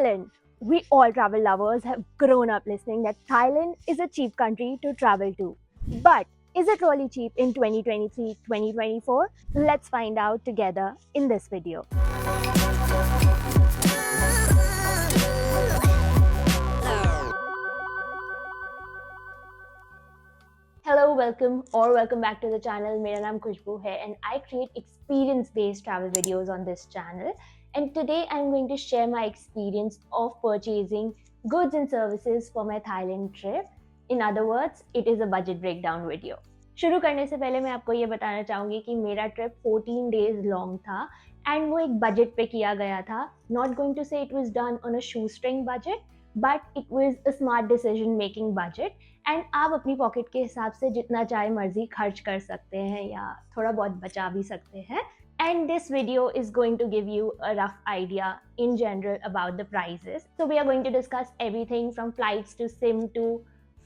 Thailand. We all travel lovers have grown up listening that Thailand is a cheap country to travel to. But is it really cheap in 2023 2024? Let's find out together in this video. Hello, welcome back to the channel. मेरा नाम खुशबू है and I create experience-based travel videos on this channel. And today I'm going to share my experience of purchasing goods and services for my Thailand trip. In other words, it is a budget breakdown video. शुरू करने से पहले मैं आपको ये बताना चाहूँगी कि मेरा ट्रिप 14 days long था and वो एक बजट पे किया गया था. Not going to say it was done on a shoestring budget, but it was a smart decision making budget. And आप अपनी पॉकेट के हिसाब से जितना चाहे मर्जी खर्च कर सकते हैं या थोड़ा बहुत बचा भी सकते हैं. And this video is going to give you a rough idea in general about the prices. So we are going to discuss everything from flights to sim to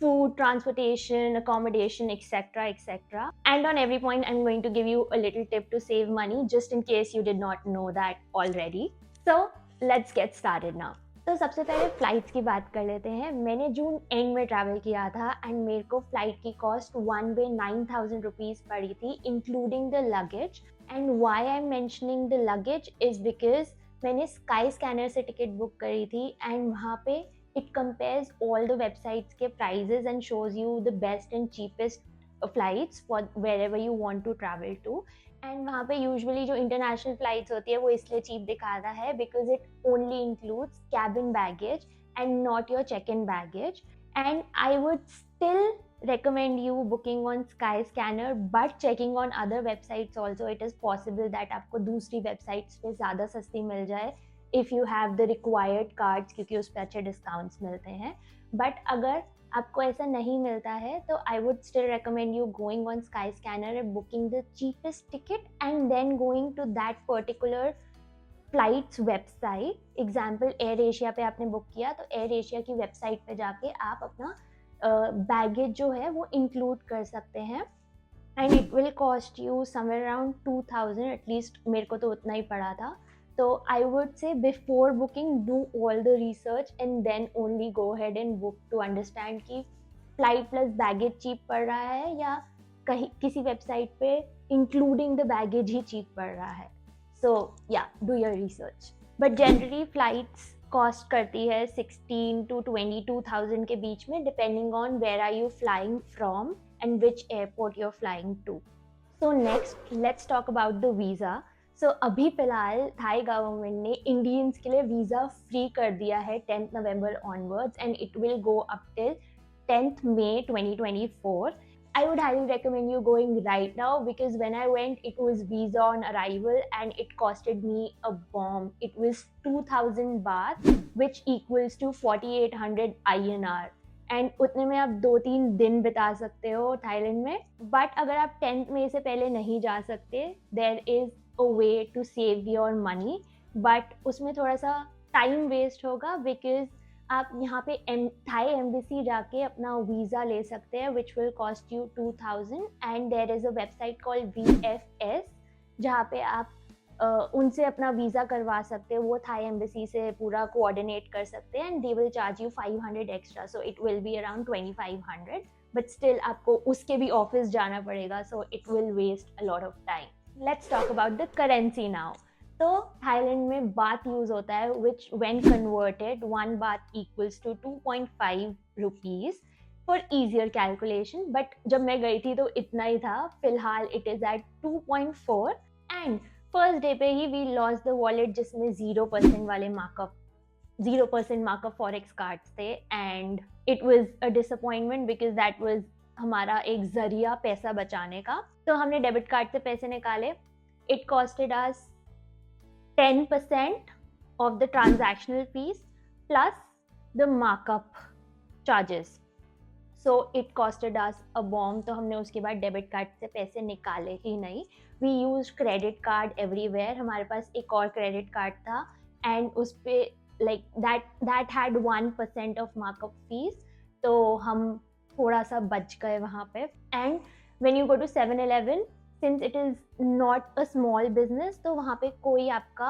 food, transportation, accommodation, etc, etc. And on every point I'm going to give you a little tip to save money just in case you did not know that already. So let's get started now. तो सबसे पहले flights की बात कर लेते हैं. मैंने जून and में ट्रैवल किया था एंड मेरे को फ़्लाइट की कॉस्ट वन वे 9,000 रुपीज़ पड़ी थी including the luggage. And why I am mentioning the luggage is because मैंने स्काई स्कैनर से टिकट बुक करी थी एंड वहाँ पे it compares all the websites के prices and shows you the best and cheapest flights for wherever you want to travel to. And वहाँ पे यूजुअली जो इंटरनेशनल फ्लाइट्स होती है वो इसलिए चीप दिखाता है because it only includes cabin baggage and not your check in baggage. And I would still recommend you booking on Skyscanner but checking on other websites also. It is possible that आपको दूसरी websites पे ज़्यादा सस्ती मिल जाए if you have the required cards क्योंकि उस पर अच्छे डिस्काउंट्स मिलते हैं. बट अगर आपको ऐसा नहीं मिलता है तो I would still recommend you going on Skyscanner and booking the cheapest ticket and then going to that particular flight's website. Example Air Asia पे आपने बुक किया तो एयर एशिया की वेबसाइट पे जाके आप अपना बैगेज जो है वो इंक्लूड कर सकते हैं and it will cost you somewhere around 2,000. At least मेरे को तो उतना ही पड़ा था. So I would say before booking, do all the research and then only go ahead and book to understand कि flight plus baggage cheap पड़ रहा है या कहीं किसी वेबसाइट पे including the baggage he cheap पड़ रहा है. So yeah, do your research. But generally flights cost करती है 16 to 22,000 के बीच में depending on where are you flying from and which airport you're flying to. So next, let's talk about the visa. सो अभी फ़िलहाल Thai government ने Indians के लिए visa free कर दिया है 10th November onwards and it will go up till 10th May 2024. I would highly recommend you going right now because when I went it was visa on arrival and it costed me a bomb. It was 2,000 baht which equals to 4,800 INR. And उतने में आप 2-3 दिन बिता सकते हो Thailand में. But अगर आप 10th मई से पहले नहीं जा सकते there is a way to save your money, but उसमें थोड़ा सा टाइम वेस्ट होगा बिकॉज आप यहाँ पे थाई एम्बेसी जाके अपना वीज़ा ले सकते हैं which will cost you 2,000 and there is a website called VFS जहाँ पे आप उनसे अपना वीज़ा करवा सकते हैं. वो थाई एम्बेसी से पूरा कोऑर्डिनेट कर सकते हैं and they will charge you 500 extra. So it will be around 2,500 but still आपको उसके भी ऑफिस जाना पड़ेगा so it will waste a lot of time. Let's talk about the currency now. तो थाईलैंड में बात यूज होता है which when converted 1 baht equals to 2.5 rupees for easier calculation. But जब मैं गई थी तो इतना ही था. फिलहाल it is at 2.4 and first day पे ही we lost the wallet जिसमें 0% वाले markup 0% markup forex cards थे and it was a disappointment because that was हमारा एक जरिया पैसा बचाने का. तो हमने डेबिट कार्ड से पैसे निकाले. It costed us 10% of the transactional fees plus the markup charges. So it costed us a bomb. तो हमने उसके बाद डेबिट कार्ड से पैसे निकाले ही नहीं. We use credit card everywhere. हमारे पास एक और क्रेडिट कार्ड था एंड उस पर like that had 1% of markup fees. तो हम थोड़ा सा बच गए वहाँ पे. And when you go to 7-Eleven, since it is not a small business तो वहाँ पे कोई आपका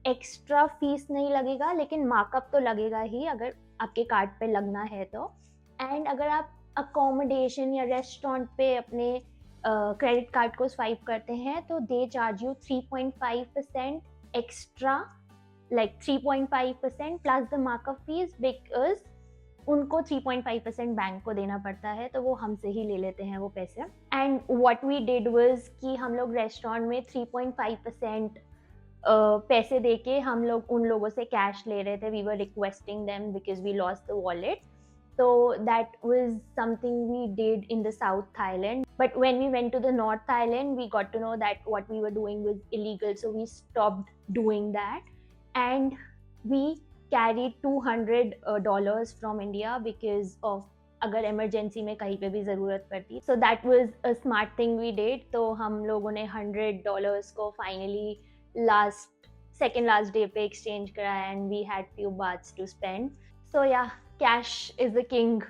एक्स्ट्रा फीस नहीं लगेगा, लेकिन मार्कअप तो लगेगा ही अगर आपके कार्ड पे लगना है तो। एंड अगर आप अकोमोडेशन या रेस्टोरेंट पे अपने क्रेडिट कार्ड को स्वाइप करते हैं तो they charge you 3.5% extra, like 3.5% plus the markup fees, because उनको 3.5% बैंक को देना पड़ता है, तो वो हमसे ही ले लेते हैं वो पैसे। And what we did was कि हम लोग रेस्टोरेंट में 3.5% पैसे देके हम लोग उन लोगों से कैश ले रहे थे। We were requesting them because we lost the wallet. So that was something we did in the South Thailand. But when we went to the North Thailand, we got to know that what we were doing was illegal. So we stopped doing that. And we carried $200 from India because of अगर emergency में कहीं पे भी ज़रूरत पड़ती। So that was a smart thing we did. तो हम लोगों ने $100 को finally second last day पे exchange करा and we had few bahts to spend. So yeah, cash is the king.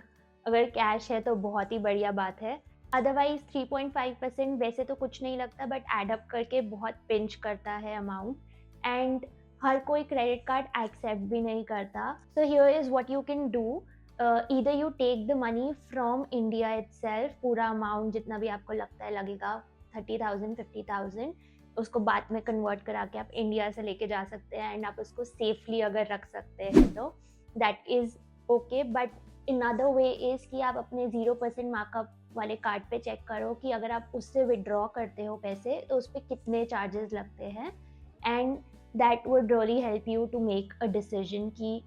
अगर कैश है तो बहुत ही बढ़िया बात है। अदरवाइज 3.5% वैसे तो कुछ नहीं लगता, बट एडअप करके बहुत पिंच करता है अमाउंट, एंड हर कोई क्रेडिट कार्ड एक्सेप्ट भी नहीं करता। So here is what you can do, either you take the money from India itself, पूरा अमाउंट जितना भी आपको लगता है लगेगा 30,000 50,000, उसको बाद में कन्वर्ट करा के आप इंडिया से लेके जा सकते हैं एंड आप उसको सेफली अगर रख सकते हैं तो that is okay. But another way is कि आप अपने 0% मार्कअप वाले कार्ड पे चेक करो कि अगर आप उससे विड्रॉ करते हो पैसे तो उस पर कितने चार्जेस लगते हैं, and that would really help you to make a decision कि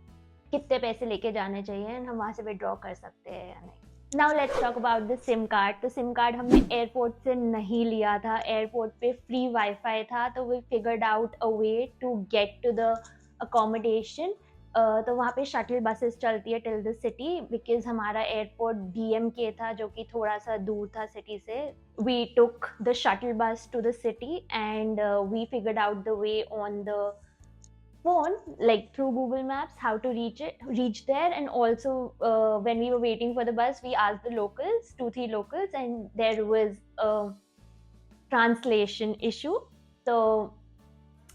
कितने पैसे लेके जाने चाहिए एंड हम वहाँ से विड्रॉ कर सकते हैं या नहीं। Now let's talk about the SIM card. तो सिम कार्ड हमने एयरपोर्ट से नहीं लिया था, एयरपोर्ट पे फ्री वाईफाई था, तो we figured out a way to get to the accommodation. तो वहाँ पे शटल बसेस चलती है टिल द सिटी, बिकॉज हमारा एयरपोर्ट DMK था जो कि थोड़ा सा दूर था सिटी से। We took the shuttle bus to the city and we figured out the way on the phone, like through Google Maps, how to reach there. And also when we were waiting for the bus, we asked the locals, 2-3 locals, and there was a translation issue. So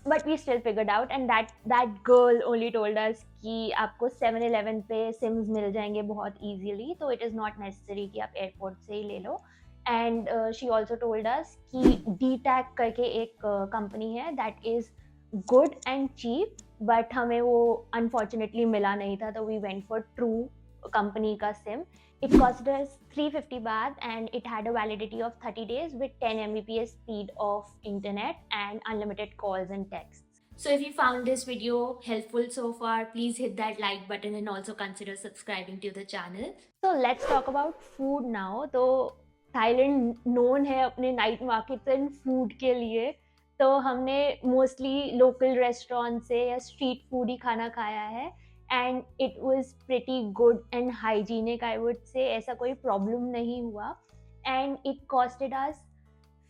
but we still figured out, and that girl only told us कि आपको 7-Eleven पे CIMS मिल जाएंगे बहुत easily, तो it is not necessary कि आप airport से ही ले लो। and she also told us कि DTAC करके एक कंपनी है that is good and cheap, but हमें वो unfortunately मिला नहीं था, तो we went for True company का SIM. It costed us 350 baht and it had a validity of 30 days with 10 Mbps speed of internet and unlimited calls and texts. So if you found this video helpful so far, please hit that like button and also consider subscribing to the channel. So let's talk about food now. तो Thailand known है अपने night markets and food के लिए, तो हमने mostly local restaurant से या street food ही खाना खाया है, and it was pretty good and hygienic, I would say. ऐसा कोई प्रॉब्लम नहीं हुआ, and it costed us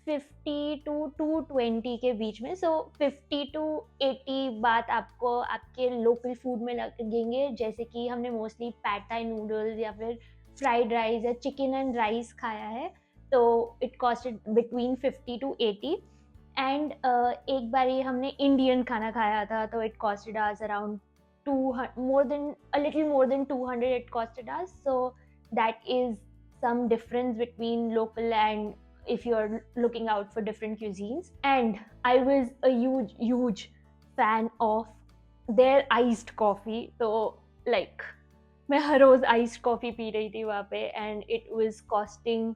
50 to 220 के बीच में। सो 50 to 80 बात आपको आपके लोकल फूड में लगेंगे, जैसे कि हमने मोस्टली पैड थाई नूडल्स या फिर फ्राइड राइस या चिकन एंड राइस खाया है, तो it costed between 50 to 80। And एक बारी हमने इंडियन खाना खाया था, तो it costed us around a little more than 200 it costed us. So that is some difference between local and if you're looking out for different cuisines. And I was a huge fan of their iced coffee, so like मैं हर रोज iced coffee P रही थी वहाँ पे, and it was costing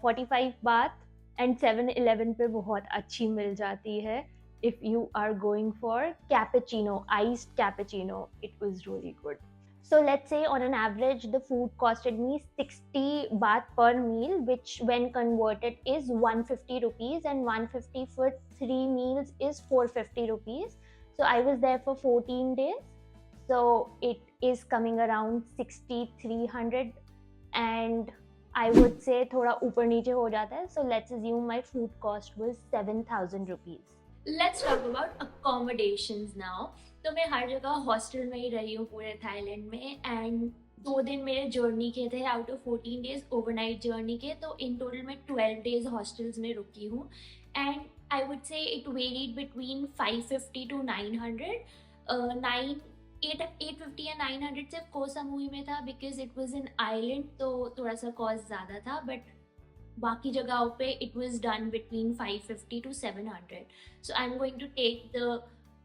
45 बात, and 7-Eleven पे बहुत अच्छी मिल जाती है if you are going for cappuccino, iced cappuccino. It was really good. So let's say on an average the food costed me 60 baht per meal, which when converted is 150 rupees, and 150 for 3 meals is 450 rupees. So I was there for 14 days, so it is coming around 6300, and I would say थोड़ा ऊपर नीचे हो जाता है। So let's assume my food cost was 7,000 rupees. Let's talk about accommodations now. तो मैं हर जगह hostel में ही रही हूँ पूरे थाईलैंड में, एंड 2 दिन मेरे जर्नी के थे out of 14 days overnight journey के, तो इन टोटल मैं 12 डेज हॉस्टल्स में रुकी हूँ। And I would say it varied between 550 to 900. 850 या 900 सिर्फ कोसा मूवी में था because it was in island, तो थोड़ा सा कॉस्ट ज़्यादा था, बट बाकी जगहों पे it was done between 550 to 700. So I am going to take the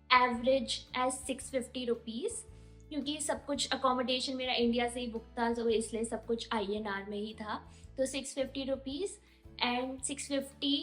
average as 650 rupees, क्योंकि सब कुछ अकोमोडेशन मेरा इंडिया से ही बुक था, तो इसलिए सब कुछ INR में ही था. तो 650 rupees and 650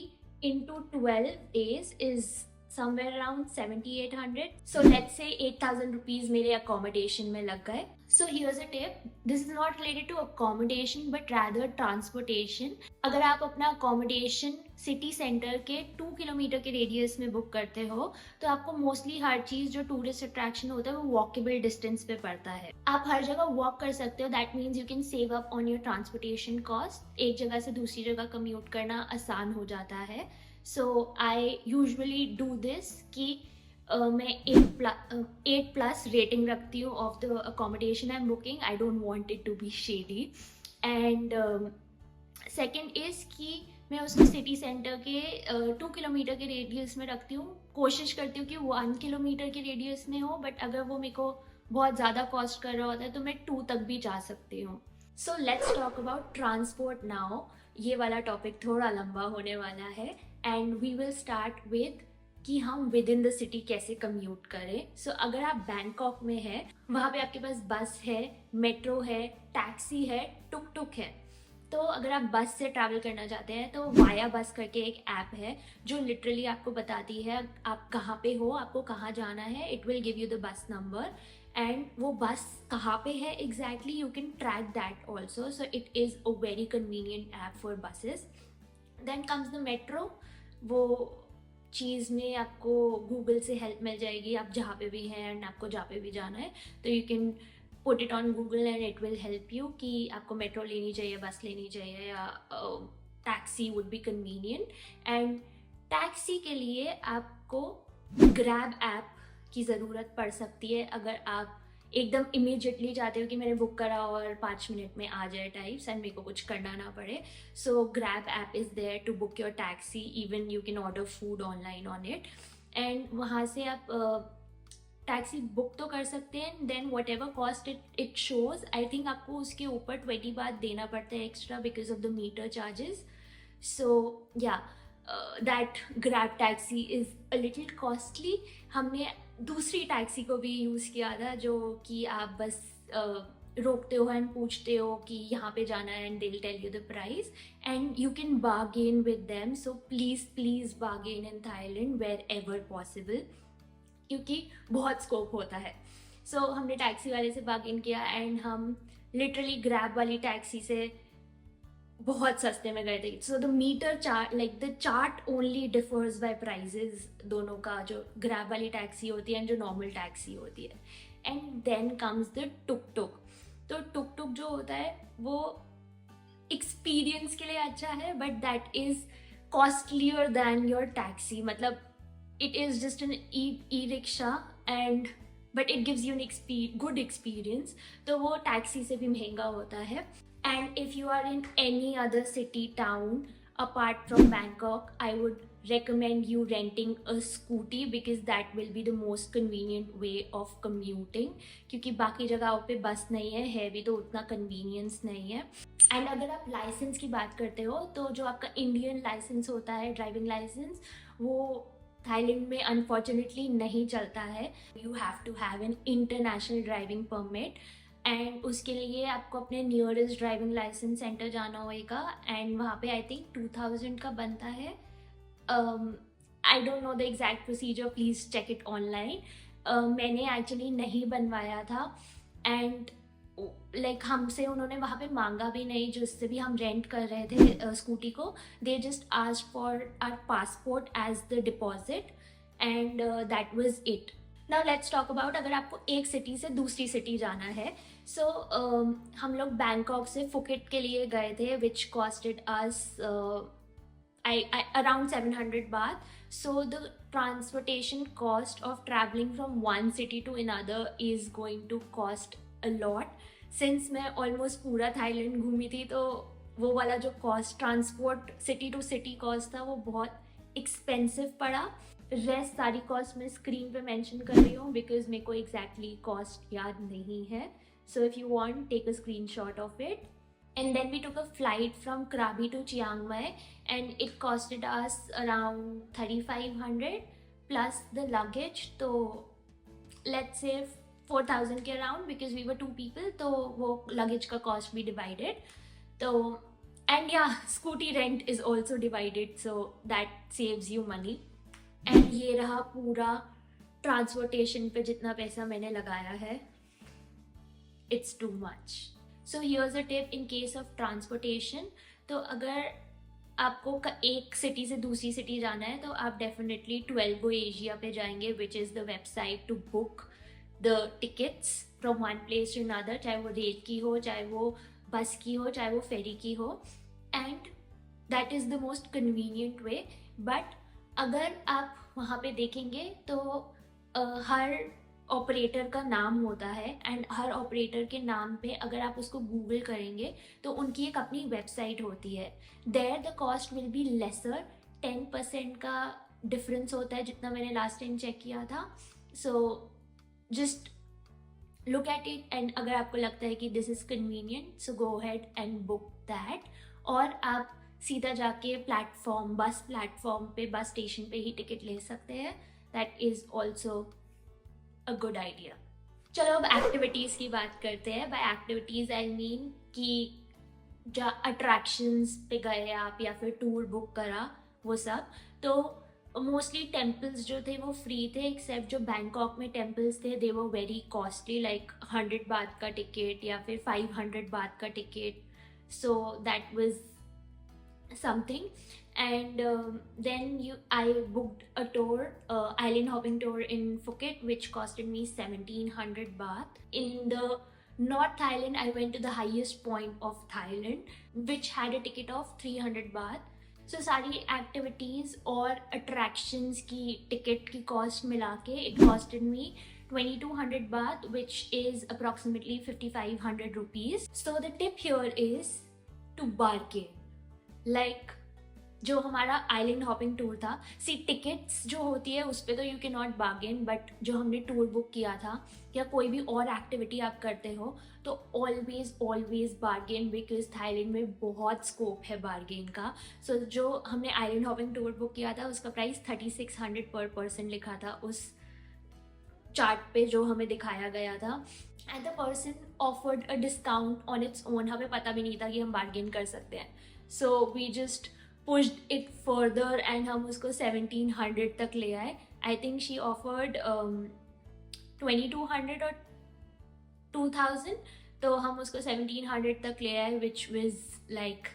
into 12 days is somewhere around 7800. So let's say 8000 rupees मेरे accommodation में लग गए. So here's a tip. This is not related to accommodation but rather transportation. अगर आप अपना accommodation सिटी सेंटर के 2 किलोमीटर के रेडियस में बुक करते हो तो आपको मोस्टली हर चीज़ जो टूरिस्ट अट्रैक्शन होता है वो वॉकेबल डिस्टेंस पे पड़ता है. आप हर जगह वॉक कर सकते हो. That means you can save up on your transportation cost. एक जगह से दूसरी जगह कम्यूट करना आसान हो जाता है. So I usually do this कि मैं 8+ रेटिंग रखती हूँ of the accommodation I am booking. I don't want it to be shady. And second is कि मैं उसको सिटी सेंटर के 2 किलोमीटर के रेडियस में रखती हूँ. कोशिश करती हूँ कि 1 किलोमीटर के रेडियस में हो, बट अगर वो मेरे को बहुत ज़्यादा कॉस्ट कर रहा होता है तो मैं 2 तक भी जा सकती हूँ. So let's talk about transport now. ये वाला टॉपिक थोड़ा लंबा होने वाला है and we will start with कि हम विद इन द सिटी कैसे कम्यूट करें. सो अगर आप बैंकॉक में हैं, वहाँ पे आपके पास बस है, मेट्रो है, टैक्सी है, टुक टुक है. तो अगर आप बस से ट्रैवल करना चाहते हैं तो वाया बस करके एक ऐप है जो लिटरली आपको बताती है आप कहाँ पे हो, आपको कहाँ जाना है. It will give you the bus number एंड वो बस कहाँ पे है exactly you can track that also. So it is a very convenient app for buses. Then comes the metro. वो चीज़ में आपको गूगल से हेल्प मिल जाएगी. आप जहाँ पे भी हैं एंड आपको जहाँ पे भी जाना है तो you can put it on Google and it will help you कि आपको मेट्रो लेनी चाहिए, बस लेनी चाहिए या taxi would be convenient. And taxi के लिए आपको ग्रैब ऐप की ज़रूरत पड़ सकती है अगर आप एकदम इमीडिएटली चाहते हो कि मैंने बुक करा और 5 मिनट में आ जाए टाइप्स एंड मेरे को कुछ करना ना पड़े. So Grab app is there to book your taxi. Even you can order food online on it and वहाँ से आप टैक्सी बुक तो कर सकते हैं. Then whatever cost it shows, I think आपको उसके ऊपर 20 बात देना पड़ता है extra because of the meter charges. So yeah that Grab taxi is a little costly. हमने दूसरी टैक्सी को भी यूज़ किया था जो कि आप बस रोकते हो एंड पूछते हो कि यहाँ पे जाना है and they will tell you the price and you can bargain with them. So please bargain in Thailand wherever possible, क्योंकि बहुत स्कोप होता है. सो हमने टैक्सी वाले से बार्गेन किया एंड हम लिटरली ग्रैब वाली टैक्सी से बहुत सस्ते में गए थे. So the meter chart like the chart only differs by prices दोनों का, जो ग्रैब वाली टैक्सी होती है एंड जो नॉर्मल टैक्सी होती है. And then comes the tuk tuk. तो टुक टुक जो होता है वो एक्सपीरियंस के लिए अच्छा है but that is costlier then your taxi. मतलब it is just an e-rickshaw and but it gives you an good experience. तो वो टैक्सी से भी महंगा होता है. And if you are in any other city town apart from Bangkok, I would recommend you renting a scooty because that will be the most convenient way of commuting. क्योंकि बाकी जगहों पे बस नहीं है भी तो उतना convenience नहीं है. एंड अगर आप लाइसेंस की बात करते हो तो जो आपका इंडियन लाइसेंस होता है, ड्राइविंग लाइसेंस, वो थाईलैंड में अनफॉर्चुनेटली नहीं चलता है. You have to have an international driving permit and उसके लिए आपको अपने नियरेस्ट ड्राइविंग लाइसेंस सेंटर जाना होगा एंड वहाँ पे आई थिंक 2000 का बनता है. I don't know the exact procedure, please check it online. मैंने एक्चुअली नहीं बनवाया था एंड लाइक हमसे उन्होंने वहाँ पे मांगा भी नहीं जिससे भी हम रेंट कर रहे थे स्कूटी को. They just asked for our passport as the deposit and that was it. Now let's talk about अगर आपको एक सिटी से दूसरी सिटी जाना है. सो हम लोग बैंकॉक से फुकेट के लिए गए थे विच costed us around 700 baht. So the transportation cost of traveling from one city to another is going to cost a lot. Since मैं ऑलमोस्ट पूरा थाईलैंड घूमी थी तो वो वाला जो cost transport city to city cost था वो बहुत एक्सपेंसिव पड़ा. रेस्ट सारी कॉस्ट मैं स्क्रीन पे मेंशन कर रही हूँ बिकॉज मेरे को एग्जैक्टली कॉस्ट याद नहीं है. So if you want take a screenshot of it. And then we took a flight from Krabi to Chiang Mai, and it costed us around 3,500 plus the luggage. So let's say 4,000 के around because we were 2 people. तो वो luggage का cost भी divided. तो and yeah, scooty rent is also divided, so that saves you money. And ये रहा पूरा transportation पे जितना पैसा मैंने लगाया है. It's too much. So here's a tip in case of transportation. तो अगर आपको एक सिटी से दूसरी सिटी जाना है तो आप डेफिनेटली 12 Go Asia पे जाएंगे, which is the website to book the tickets from one place to another, चाहे वो रेल की हो, चाहे वो बस की हो, चाहे वो फेरी की हो. And that is the most convenient way. But अगर आप वहाँ पे देखेंगे तो हर ऑपरेटर का नाम होता है, एंड हर ऑपरेटर के नाम पे अगर आप उसको गूगल करेंगे तो उनकी एक अपनी वेबसाइट होती है. There the cost will be lesser. 10% का डिफरेंस होता है जितना मैंने लास्ट टाइम चेक किया था. So just look at it, and अगर आपको लगता है कि this is convenient so go ahead and book that. और आप सीधा जाके प्लेटफॉर्म, बस प्लेटफॉर्म पे, बस स्टेशन पे ही टिकट ले सकते हैं. That is also a good idea. चलो अब एक्टिविटीज़ की बात करते हैं. बाय एक्टिविटीज़ आई मीन कि जो अट्रैक्शंस पे गए आप या फिर टूर बुक करा वो सब. तो मोस्टली टेम्पल्स जो थे वो फ्री थे, एक्सेप्ट जो बैंकॉक में टेम्पल्स थे दे वो वेरी कॉस्टली, लाइक 100 बात का टिकट या फिर 500 बात का ticket. So that was something. And then I booked a tour, island hopping tour in Phuket, which costed me 1,700 baht. In the North Thailand, I went to the highest point of Thailand, which had a ticket of 300 baht. So सारी activities और attractions की ticket की cost मिला के it costed me 2,200 baht, which is approximately 5,500 rupees. So the tip here is to bargain. Like जो हमारा island hopping tour था, सी tickets जो होती है उस पर तो you can not bargain, but जो हमने टूर बुक किया था या कोई भी और एक्टिविटी आप करते हो तो ऑलवेज बार्गेन, बिकॉज थाईलैंड में बहुत स्कोप है बार्गेन का. सो जो हमने आइलैंड हॉपिंग टूर बुक किया था उसका प्राइस 3,600 पर पर्सन लिखा था उस चार्ट पे जो हमें दिखाया गया था. And the person offered a discount on its own. हमें पता भी नहीं था कि हम बार्गेन कर सकते हैं. So we just pushed it further and हम उसको 1,700 तक ले आए. I think she offered 2,200 और 2,000, तो हम उसको 1,700 तक ले आए, which was like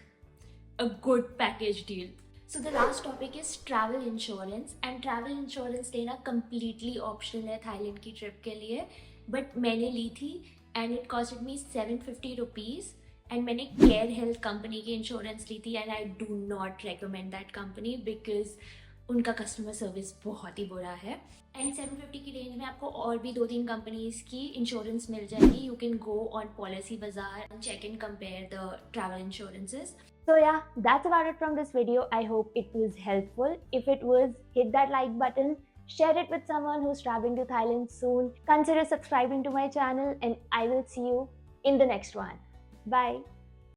a good package deal. So the last topic is travel insurance, and travel insurance लेना completely optional है थाईलैंड की ट्रिप के लिए, but मैंने ली थी and it costed me 750 rupees. And मैंने केयर हेल्थ कंपनी की insurance ली थी, and I do not recommend that company because उनका कस्टमर सर्विस बहुत ही बुरा है. एंड 750 की रेंज में आपको और भी 2-3 कंपनीज की इंश्योरेंस मिल जाएगी. You can go on Policybazaar and check and compare the travel insurances. So yeah, that's about it from this video. I hope it was helpful. If it was, hit that like button. Share it with someone who's traveling to Thailand soon. Consider subscribing to my channel, and I will see you in the next one. Bye.